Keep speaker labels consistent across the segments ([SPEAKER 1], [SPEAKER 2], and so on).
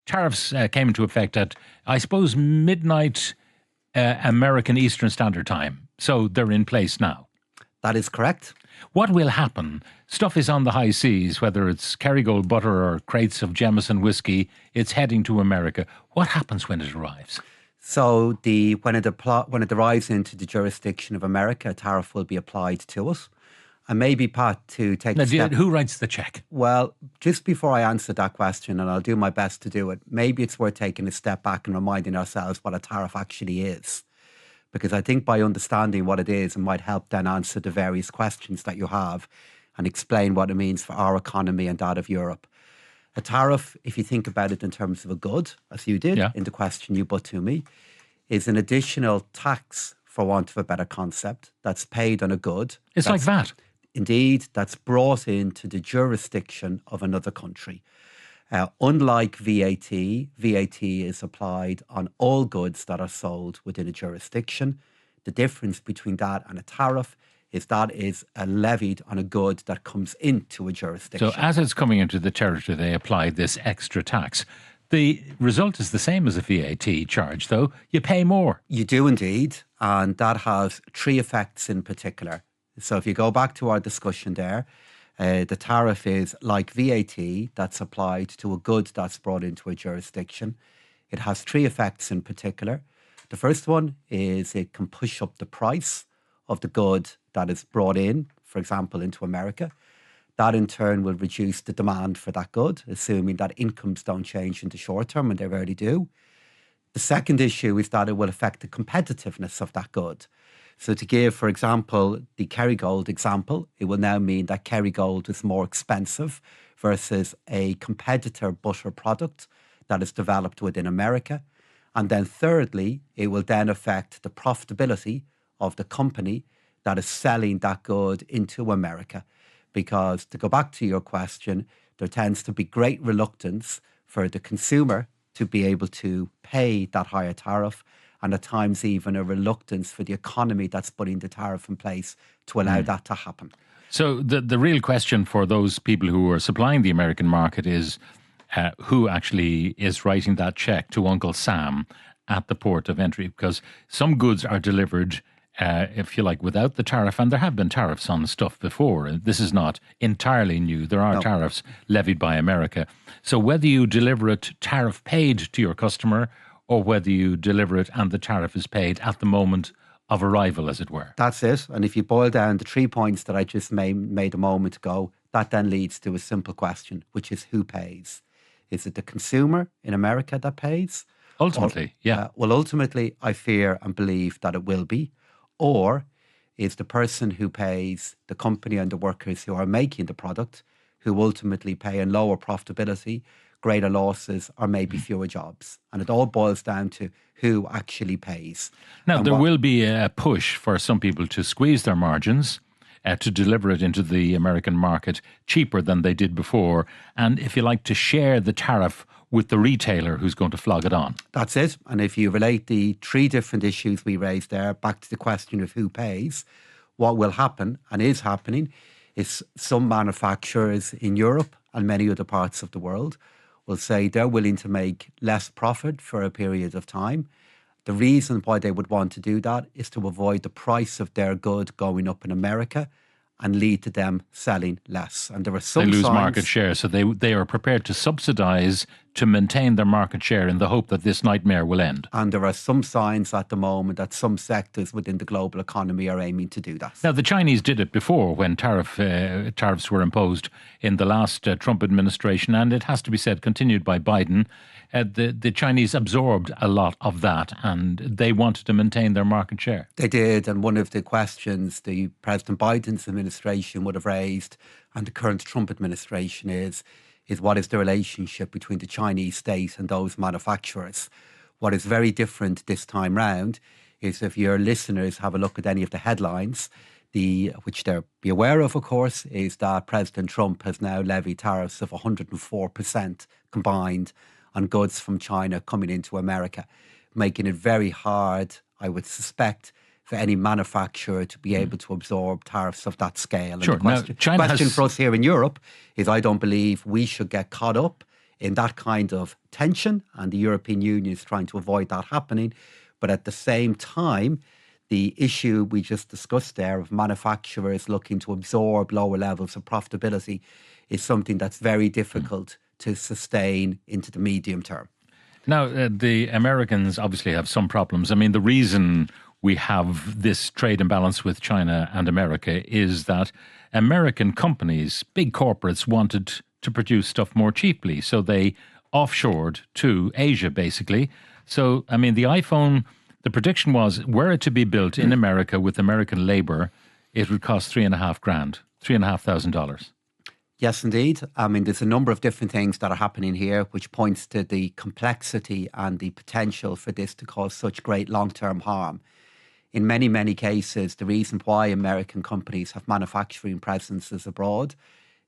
[SPEAKER 1] tariffs came into effect at, I suppose, midnight American Eastern Standard Time. So they're in place now.
[SPEAKER 2] That is correct.
[SPEAKER 1] What will happen? Stuff is on the high seas, whether it's Kerrygold butter or crates of Jameson whiskey, it's heading to America. What happens when it arrives?
[SPEAKER 2] So when it arrives into the jurisdiction of America, a tariff will be applied to it. And maybe, Pat, to take
[SPEAKER 1] now,
[SPEAKER 2] a step...
[SPEAKER 1] Who writes the check?
[SPEAKER 2] Well, just before I answer that question, and I'll do my best to do it, maybe it's worth taking a step back and reminding ourselves what a tariff actually is. Because I think by understanding what it is, it might help then answer the various questions that you have and explain what it means for our economy and that of Europe. A tariff, if you think about it in terms of a good, as you did in the question you put to me, is an additional tax, for want of a better concept, that's paid on a good.
[SPEAKER 1] It's like that.
[SPEAKER 2] Indeed, that's brought into the jurisdiction of another country. Unlike VAT, VAT is applied on all goods that are sold within a jurisdiction. The difference between that and a tariff is that is levied on a good that comes into a jurisdiction.
[SPEAKER 1] So as it's coming into the territory, they apply this extra tax. The result is the same as a VAT charge, though. You pay more.
[SPEAKER 2] You do indeed, and that has three effects in particular. So if you go back to our discussion there, the tariff is like VAT that's applied to a good that's brought into a jurisdiction. It has three effects in particular. The first one is it can push up the price of the good that is brought in, for example, into America. That in turn will reduce the demand for that good, assuming that incomes don't change in the short term, and they rarely do. The second issue is that it will affect the competitiveness of that good. So to give, for example, the Kerrygold example, it will now mean that Kerrygold is more expensive versus a competitor butter product that is developed within America. And then thirdly, it will then affect the profitability of the company that is selling that good into America. Because to go back to your question, there tends to be great reluctance for the consumer to be able to pay that higher tariff, and at times even a reluctance for the economy that's putting the tariff in place to allow that to happen.
[SPEAKER 1] So the real question for those people who are supplying the American market is who actually is writing that check to Uncle Sam at the port of entry, because some goods are delivered, if you like, without the tariff, and there have been tariffs on stuff before. This is not entirely new. There are tariffs levied by America. So whether you deliver it tariff paid to your customer or whether you deliver it and the tariff is paid at the moment of arrival, as it were.
[SPEAKER 2] That's it. And if you boil down the 3 points that I just made a moment ago, that then leads to a simple question, which is who pays? Is it the consumer in America that pays?
[SPEAKER 1] Ultimately,
[SPEAKER 2] well, ultimately, I fear and believe that it will be. Or is the person who pays the company and the workers who are making the product, who ultimately pay in lower profitability, greater losses, or maybe fewer jobs. And it all boils down to who actually pays.
[SPEAKER 1] Now, there will be a push for some people to squeeze their margins, to deliver it into the American market cheaper than they did before, and, if you like, to share the tariff with the retailer who's going to flog it on.
[SPEAKER 2] That's it. And if you relate the three different issues we raised there back to the question of who pays, what will happen, and is happening, is some manufacturers in Europe and many other parts of the world will say they're willing to make less profit for a period of time. The reason why they would want to do that is to avoid the price of their good going up in America and lead to them selling less. And there are some
[SPEAKER 1] They lose
[SPEAKER 2] signs,
[SPEAKER 1] market share, so they are prepared to subsidise to maintain their market share in the hope that this nightmare will end.
[SPEAKER 2] And there are some signs at the moment that some sectors within the global economy are aiming to do that.
[SPEAKER 1] Now, the Chinese did it before when tariffs were imposed in the last Trump administration, and it has to be said, continued by Biden. The Chinese absorbed a lot of that, and they wanted to maintain their market share.
[SPEAKER 2] They did, and one of the questions the President Biden's administration would have raised, and the current Trump administration is what is the relationship between the Chinese state and those manufacturers? What is very different this time round is, if your listeners have a look at any of the headlines, which they'll be aware of course, is that President Trump has now levied tariffs of 104% combined on goods from China coming into America, making it very hard, I would suspect, for any manufacturer to be able to absorb tariffs of that scale.
[SPEAKER 1] Sure.
[SPEAKER 2] And the question for us here in Europe is, I don't believe we should get caught up in that kind of tension, and the European Union is trying to avoid that happening. But at the same time, the issue we just discussed there of manufacturers looking to absorb lower levels of profitability is something that's very difficult to sustain into the medium term.
[SPEAKER 1] Now, the Americans obviously have some problems. I mean, the reason we have this trade imbalance with China and America is that American companies, big corporates, wanted to produce stuff more cheaply. So they offshored to Asia, basically. So, I mean, the iPhone, the prediction was, were it to be built in America with American labor, it would cost $3,500, $3,500.
[SPEAKER 2] Yes, indeed. I mean, there's a number of different things that are happening here, which points to the complexity and the potential for this to cause such great long-term harm. In many, many cases, the reason why American companies have manufacturing presences abroad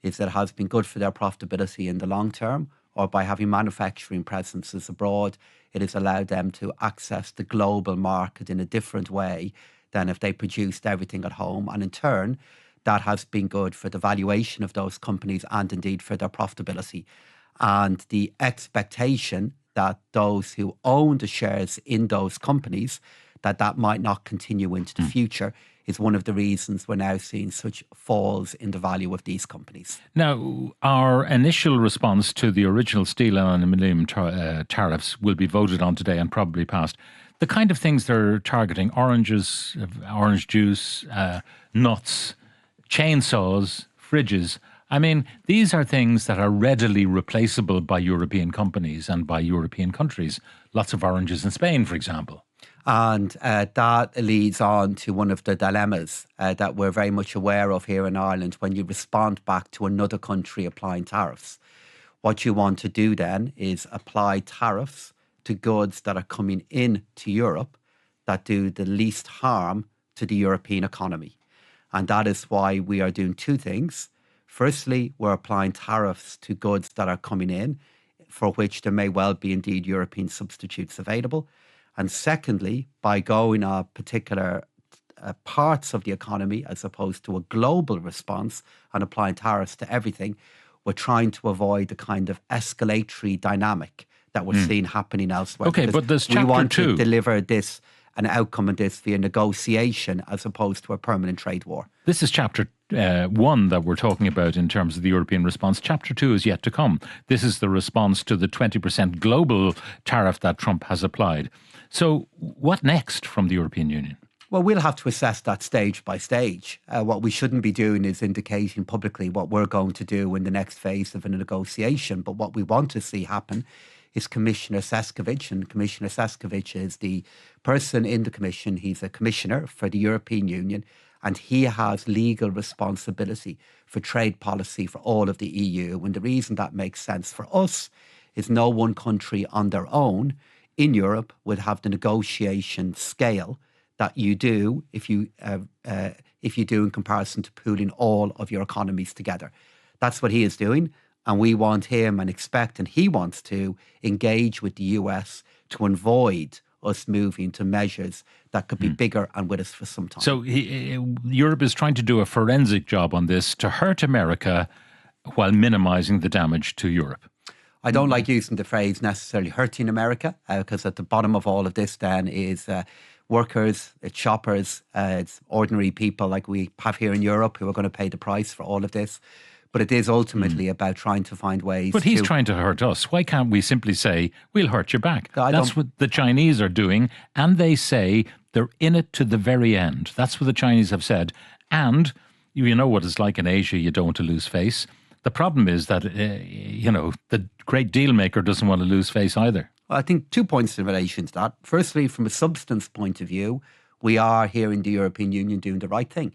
[SPEAKER 2] is that it has been good for their profitability in the long term, or by having manufacturing presences abroad, it has allowed them to access the global market in a different way than if they produced everything at home. And in turn, that has been good for the valuation of those companies and indeed for their profitability. And the expectation that those who own the shares in those companies, that might not continue into the future, is one of the reasons we're now seeing such falls in the value of these companies.
[SPEAKER 1] Now, our initial response to the original steel and aluminium tariffs will be voted on today and probably passed. The kind of things they're targeting, oranges, orange juice, nuts, chainsaws, fridges. I mean, these are things that are readily replaceable by European companies and by European countries. Lots of oranges in Spain, for example.
[SPEAKER 2] And that leads on to one of the dilemmas that we're very much aware of here in Ireland when you respond back to another country applying tariffs. What you want to do then is apply tariffs to goods that are coming in to Europe that do the least harm to the European economy. And that is why we are doing two things. Firstly, we're applying tariffs to goods that are coming in, for which there may well be indeed European substitutes available. And secondly, by going on particular parts of the economy as opposed to a global response and applying tariffs to everything, we're trying to avoid the kind of escalatory dynamic that we're seeing happening elsewhere.
[SPEAKER 1] Okay, but there's chapter 2.
[SPEAKER 2] We want to deliver this, an outcome of this via negotiation as opposed to a permanent trade war.
[SPEAKER 1] This is chapter 1 that we're talking about in terms of the European response. Chapter 2 is yet to come. This is the response to the 20% global tariff that Trump has applied. So what next from the European Union?
[SPEAKER 2] Well, we'll have to assess that stage by stage. What we shouldn't be doing is indicating publicly what we're going to do in the next phase of a negotiation. But what we want to see happen is Commissioner Šefčovič. And Commissioner Šefčovič is the person in the Commission. He's a commissioner for the European Union, and he has legal responsibility for trade policy for all of the EU. And the reason that makes sense for us is no one country on their own in Europe would have the negotiation scale that you do if you do in comparison to pooling all of your economies together. That's what he is doing, and we want him and expect, and he wants to engage with the US to avoid us moving to measures that could be bigger and with us for some time.
[SPEAKER 1] So Europe is trying to do a forensic job on this to hurt America while minimizing the damage to Europe.
[SPEAKER 2] I don't like using the phrase necessarily hurting America, because at the bottom of all of this then is workers, it's shoppers, it's ordinary people like we have here in Europe who are going to pay the price for all of this. But it is ultimately about trying to find ways.
[SPEAKER 1] But he's trying to hurt us. Why can't we simply say, we'll hurt you back? That's what the Chinese are doing. And they say they're in it to the very end. That's what the Chinese have said. And you know what it's like in Asia, you don't want to lose face. The problem is that, the great deal maker doesn't want to lose face either.
[SPEAKER 2] Well, I think 2 points in relation to that. Firstly, from a substance point of view, we are here in the European Union doing the right thing.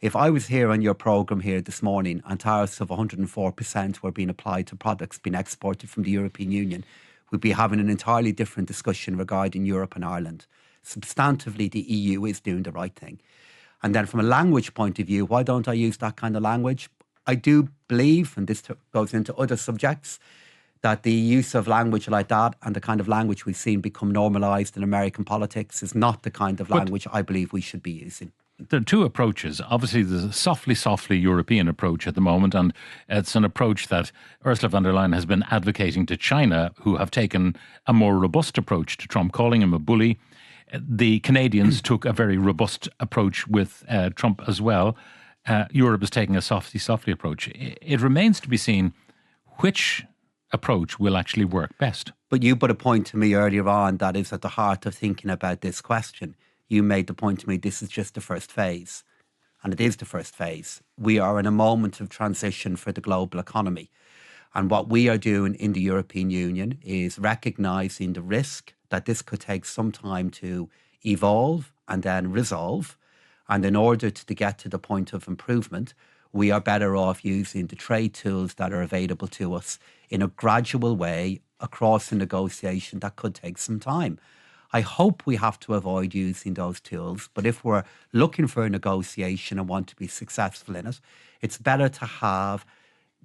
[SPEAKER 2] If I was here on your programme here this morning and tariffs of 104% were being applied to products being exported from the European Union, we'd be having an entirely different discussion regarding Europe and Ireland. Substantively, the EU is doing the right thing. And then from a language point of view, why don't I use that kind of language? I do believe, and this goes into other subjects, that the use of language like that and the kind of language we've seen become normalised in American politics is not the kind of language I believe we should be using.
[SPEAKER 1] There are two approaches. Obviously, there's a softly European approach at the moment, and it's an approach that Ursula von der Leyen has been advocating to China, who have taken a more robust approach to Trump, calling him a bully. The Canadians took a very robust approach with Trump as well. Europe is taking a softly approach. It remains to be seen which approach will actually work best.
[SPEAKER 2] But you put a point to me earlier on that is at the heart of thinking about this question. You made the point to me, this is just the first phase. And it is the first phase. We are in a moment of transition for the global economy. And what we are doing in the European Union is recognising the risk that this could take some time to evolve and then resolve. And in order to get to the point of improvement, we are better off using the trade tools that are available to us in a gradual way across a negotiation that could take some time. I hope we have to avoid using those tools, but if we're looking for a negotiation and want to be successful in it, it's better to have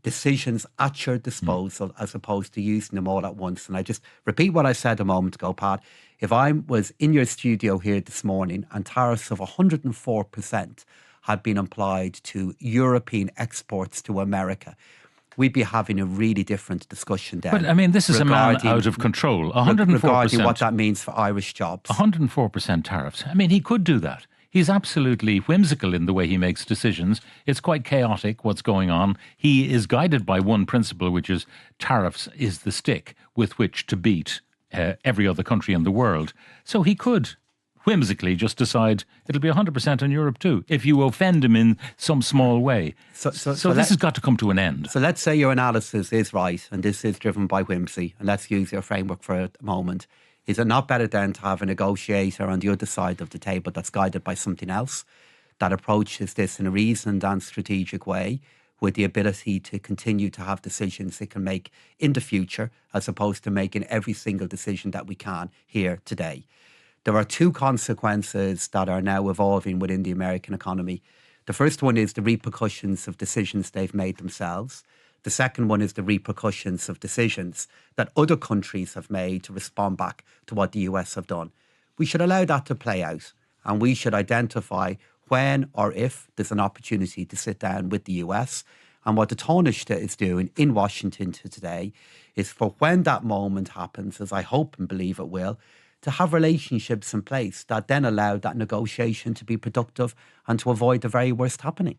[SPEAKER 2] decisions at your disposal as opposed to using them all at once. And I just repeat what I said a moment ago, Pat. If I was in your studio here this morning and tariffs of 104% had been applied to European exports to America, we'd be having a really different discussion there.
[SPEAKER 1] But I mean, this is a man out of control. 104%.
[SPEAKER 2] Regarding what that means for Irish jobs.
[SPEAKER 1] 104% tariffs. I mean, he could do that. He's absolutely whimsical in the way he makes decisions. It's quite chaotic what's going on. He is guided by one principle, which is tariffs is the stick with which to beat every other country in the world. So he could whimsically just decide it'll be 100% on Europe too, if you offend him in some small way. So this has got to come to an end.
[SPEAKER 2] So let's say your analysis is right, and this is driven by whimsy, and let's use your framework for a moment. Is it not better then to have a negotiator on the other side of the table that's guided by something else, that approaches this in a reasoned and strategic way, with the ability to continue to have decisions they can make in the future, as opposed to making every single decision that we can here today? There are two consequences that are now evolving within the American economy. The first one is the repercussions of decisions they've made themselves. The second one is the repercussions of decisions that other countries have made to respond back to what the US have done. We should allow that to play out, and we should identify when or if there's an opportunity to sit down with the US. And what the Taoiseach is doing in Washington today is, for when that moment happens, as I hope and believe it will, to have relationships in place that then allow that negotiation to be productive and to avoid the very worst happening.